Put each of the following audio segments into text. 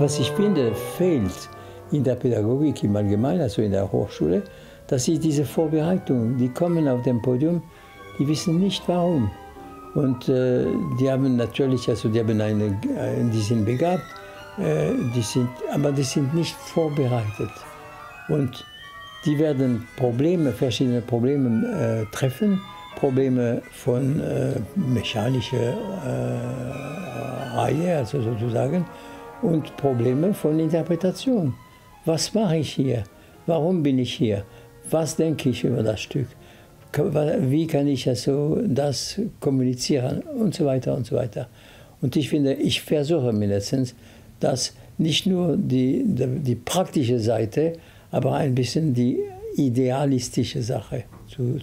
Was ich finde, fehlt in der Pädagogik im Allgemeinen, also in der Hochschule, das ist diese Vorbereitung. Die kommen auf dem Podium, die wissen nicht warum. Und die haben natürlich, also die haben die sind begabt, aber die sind nicht vorbereitet. Und die werden verschiedene Probleme treffen, Probleme von mechanischer Reihe, also sozusagen, und Probleme von Interpretation. Was mache ich hier? Warum bin ich hier? Was denke ich über das Stück? Wie kann ich also das kommunizieren? Und so weiter und so weiter. Und ich finde, ich versuche mindestens, dass nicht nur die praktische Seite, aber ein bisschen die idealistische Sache zu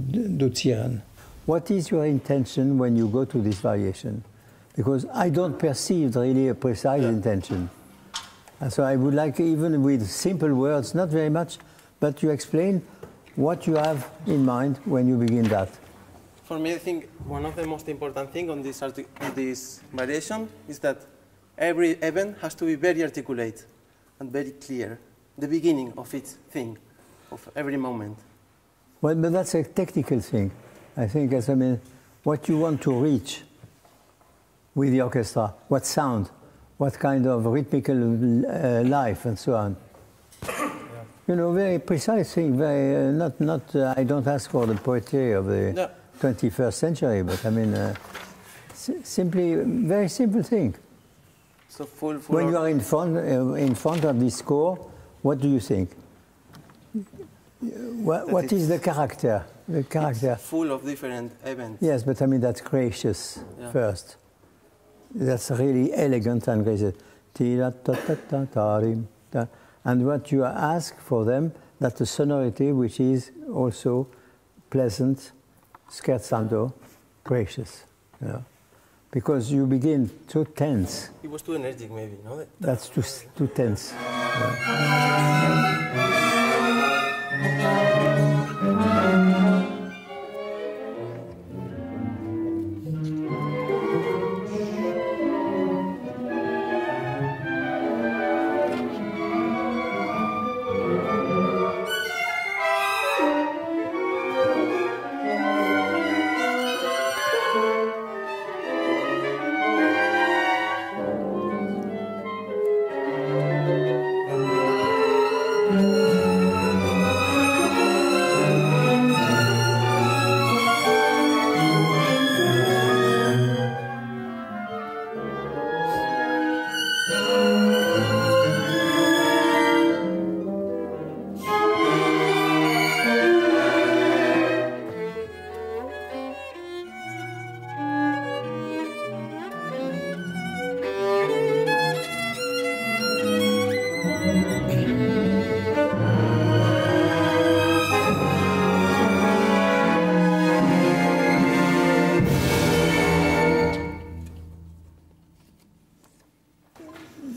dozieren. What is your intention when you go to this variation? Because I don't perceive really a precise intention. And so I would like, even with simple words, not very much, but you explain what you have in mind when you begin that. For me, I think one of the most important things on this variation is that every event has to be very articulate and very clear, the beginning of each thing, of every moment. Well, but that's a technical thing. I think, what you want to reach with the orchestra, what sound, what kind of rhythmical life, and so on. Yeah. You know, very precise thing. Very I don't ask for the poetry of the 21st century, but simply very simple thing. So full when you are in front of this score, what do you think? What is the character? The character. It's full of different events. Yes, but that's gracious first. That's really elegant and gracious. And what you ask for them, that's a sonority which is also pleasant, scherzando, gracious. You know? Because you begin too tense. It was too energetic, maybe, no? That's too tense.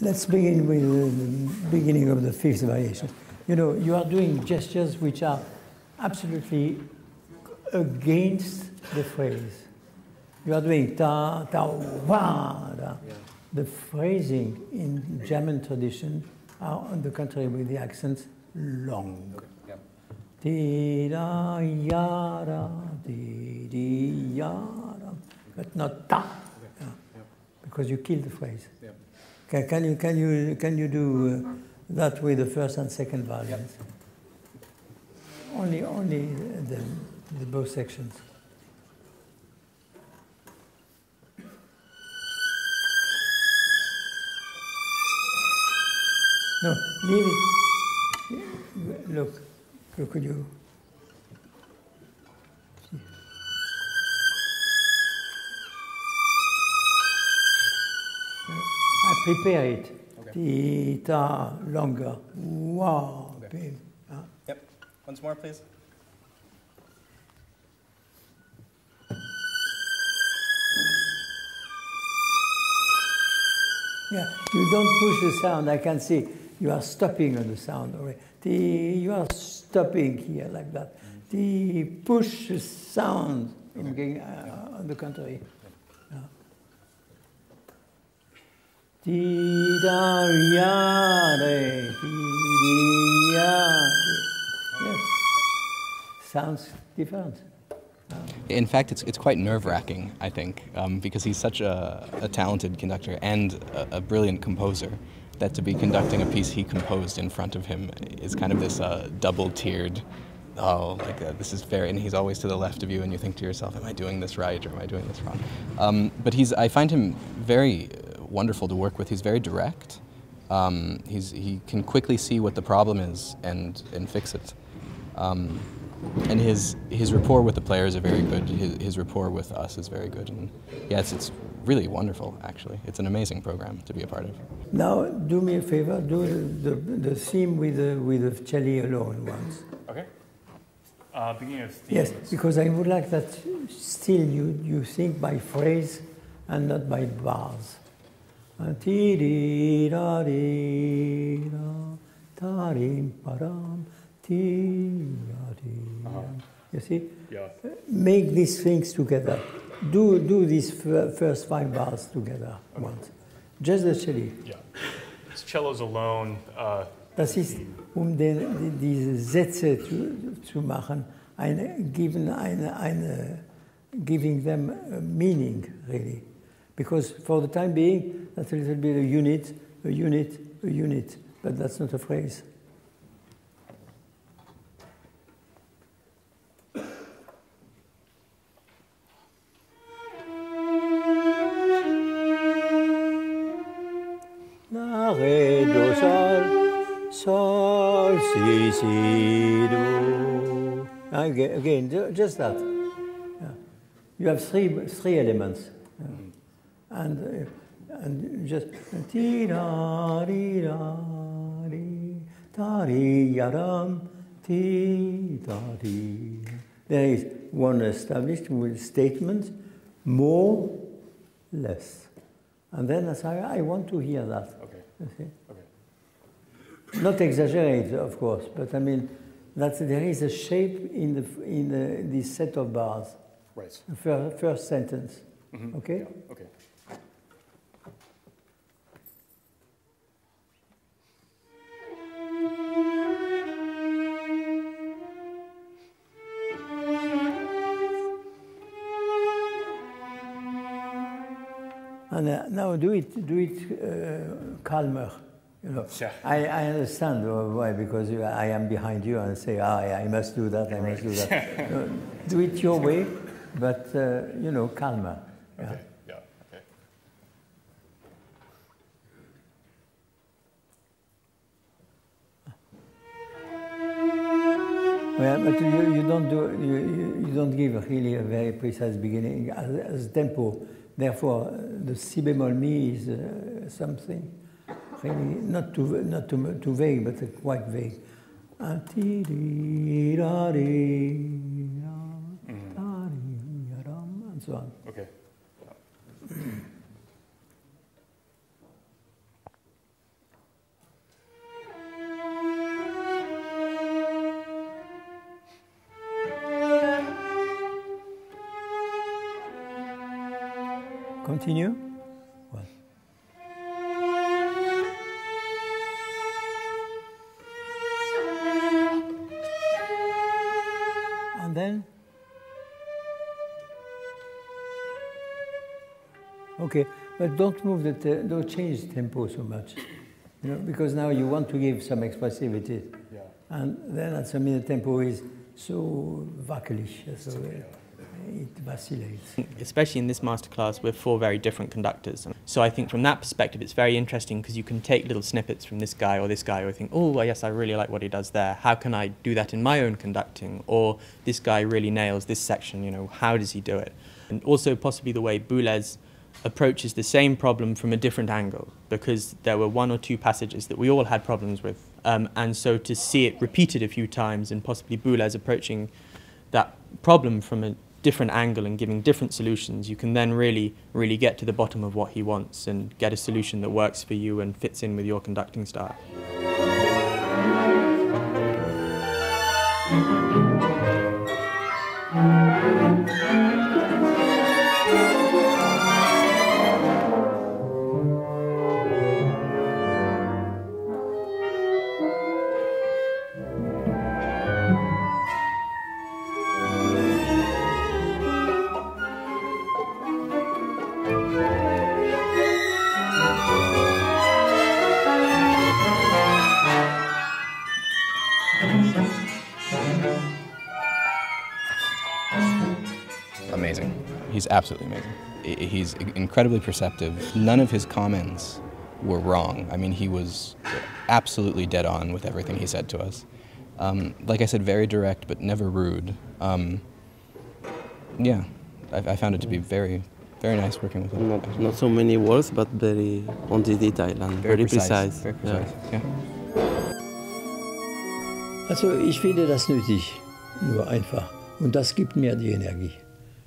Let's begin with the beginning of the fifth variation. You know, you are doing gestures which are absolutely against the phrase. You are doing ta, ta, wa, da. The phrasing in German tradition are, on the contrary, with the accents, long. Di, da, ya, da, di, di, ya, da. But not ta, because you kill the phrase. Can you do that with the first and second variants? Only the both sections. No, leave it. Look, could you? Prepare it. Okay. Ta, longer. Wow. Okay. Yep. Once more, please. Yeah, you don't push the sound. I can see you are stopping on the sound already. You are stopping here like that. Push the sound. On the contrary. Dirigiare, dirigiare. Yes. Sounds different. In fact, it's quite nerve-wracking, I think, because he's such a talented conductor and a brilliant composer, that to be conducting a piece he composed in front of him is kind of this double-tiered, this is very, and he's always to the left of you, and you think to yourself, am I doing this right, or am I doing this wrong? But I find him very wonderful to work with. He's very direct. He can quickly see what the problem is and fix it. And his rapport with the players are very good. His rapport with us is very good. And yeah, it's really wonderful, actually. It's an amazing program to be a part of. Now, do me a favor, do the theme with the cello alone once. Okay. Beginning of theme. Yes, because I would like that still you think by phrase and not by bars. You see? Yeah. Make these things together. Do these first 5 bars together once. Just the cello. Yeah. It's cellos alone. Das ist, diese Sätze zu machen, giving them a meaning, really. Because for the time being, that's a little bit a unit, but that's not a phrase. La, re, do, sol, si, si, do. Again, just that. Yeah. You have three elements. Yeah. And just ti da di da di da di yaram ti da di. There is one established with statement, more, less, and then I want to hear that. Okay. Okay. Okay. Not exaggerate, of course, but I mean that there is a shape in this set of bars. Right. First sentence. Mm-hmm. Okay. Yeah. Okay. And now do it calmer. You know, yeah. I understand why, because I am behind you and say, I must do that, I must do that. No, do it your way, but calmer. Yeah. Okay. Yeah. Okay. Well, but you don't give really a very precise beginning as tempo. Therefore, the si bemol mi is something really not too vague, but quite vague. And so on. Okay. Continue. Well. And then. Okay, but don't move don't change the tempo so much, because now you want to give some expressivity, Yeah. and then at some minute tempo is so wackelig, so it vacillates. Especially in this masterclass, we're 4 very different conductors. So I think from that perspective, it's very interesting because you can take little snippets from this guy, or think, oh, yes, I really like what he does there. How can I do that in my own conducting? Or this guy really nails this section, how does he do it? And also possibly the way Boulez approaches the same problem from a different angle, because there were 1 or 2 passages that we all had problems with. And so to see it repeated a few times, and possibly Boulez approaching that problem from a different angle and giving different solutions, you can then really get to the bottom of what he wants and get a solution that works for you and fits in with your conducting style. amazing. He's absolutely amazing. He's incredibly perceptive. None of his comments were wrong. I mean, he was absolutely dead on with everything he said to us. Like I said, very direct, but never rude. Yeah, I found it to be very, very nice working with him. Not so many words, but very on the detail and very precise. Very precise, yeah. Also ich finde das nötig, nur einfach. Und das gibt mir die Energie.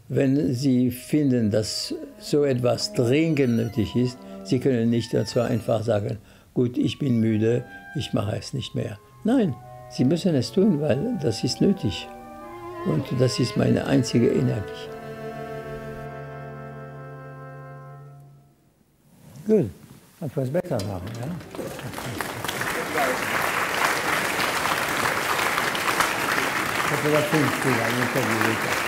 Wenn Sie finden, dass so etwas dringend nötig ist, Sie können nicht dazu einfach sagen, gut, ich bin müde, ich mache es nicht mehr. Nein, Sie müssen es tun, weil das ist nötig. Und das ist meine einzige Energie. Good. Etwas besser machen, ja? What do I think? I will tell you later.